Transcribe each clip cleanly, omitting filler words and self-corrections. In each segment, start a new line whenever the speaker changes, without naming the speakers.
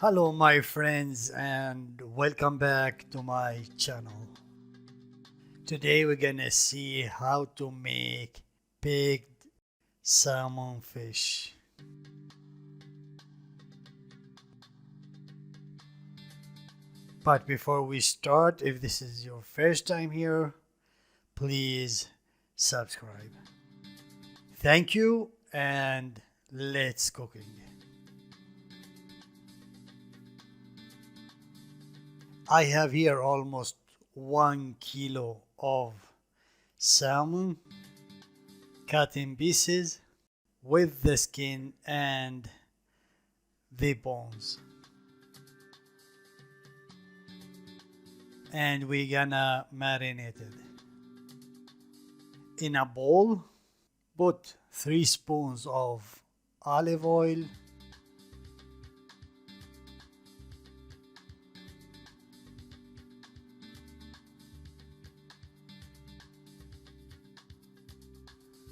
Hello my friends and welcome back to my channel. Today we're gonna see how to make baked salmon fish. But before we start, if this is your first time here, please subscribe. Thank you and let's cooking. I have here almost 1 kilo of salmon cut in pieces with the skin and the bones. And we're gonna marinate it. In a bowl, put 3 spoons of olive oil,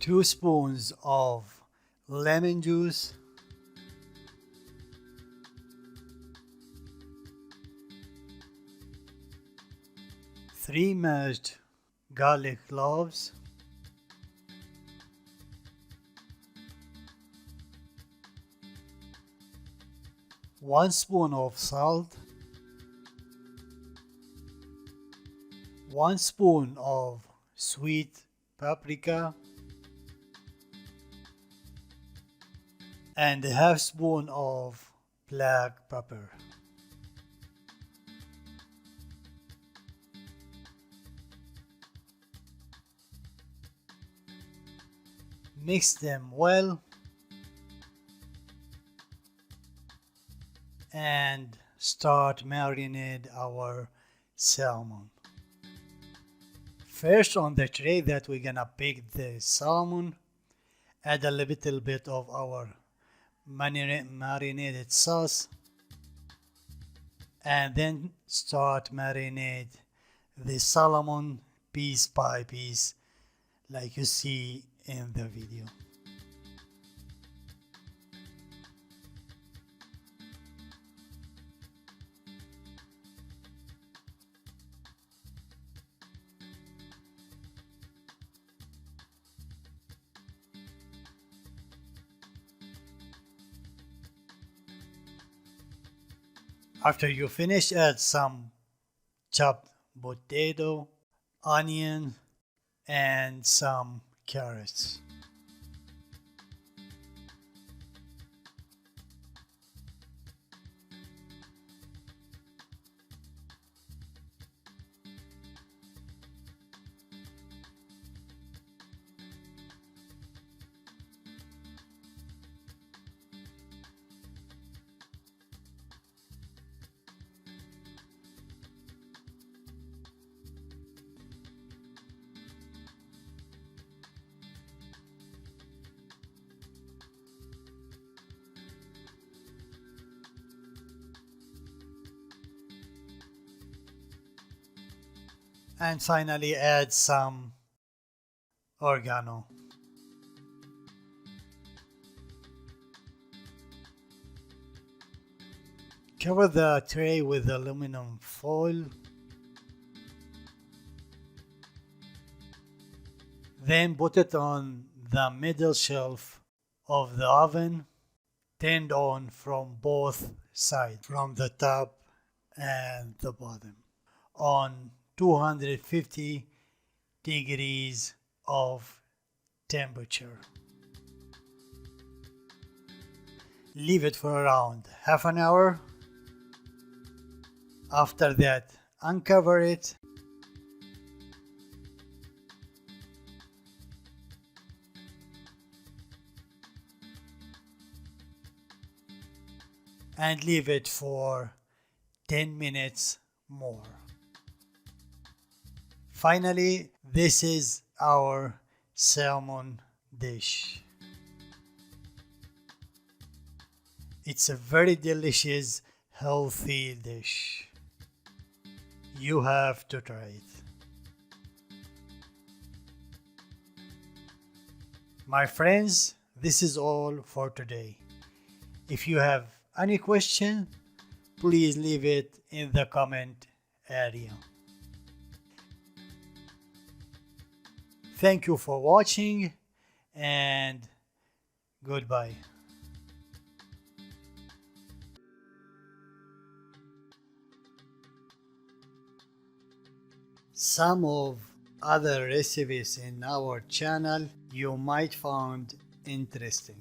2 spoons of lemon juice, 3 mashed garlic cloves, 1 spoon of salt, 1 spoon of sweet paprika, and a half spoon of black pepper. Mix them well and start marinate our salmon. First, on the tray that we're gonna bake the salmon, add a little bit of our marinated sauce and then start marinate the salmon piece by piece like you see in the video. After you finish, add some chopped potato, onion, and some carrots. And finally add some oregano. Cover the tray with aluminum foil. Then put it on the middle shelf of the oven, turned on from both sides, from the top and the bottom, on 250 degrees of temperature. Leave it for around half an hour. After that, uncover it and leave it for 10 minutes more. Finally, this is our salmon dish. It's a very delicious, healthy dish. You have to try it. My friends, this is all for today. If you have any question, please leave it in the comment area. Thank you for watching and goodbye. Some of other recipes in our channel you might find interesting.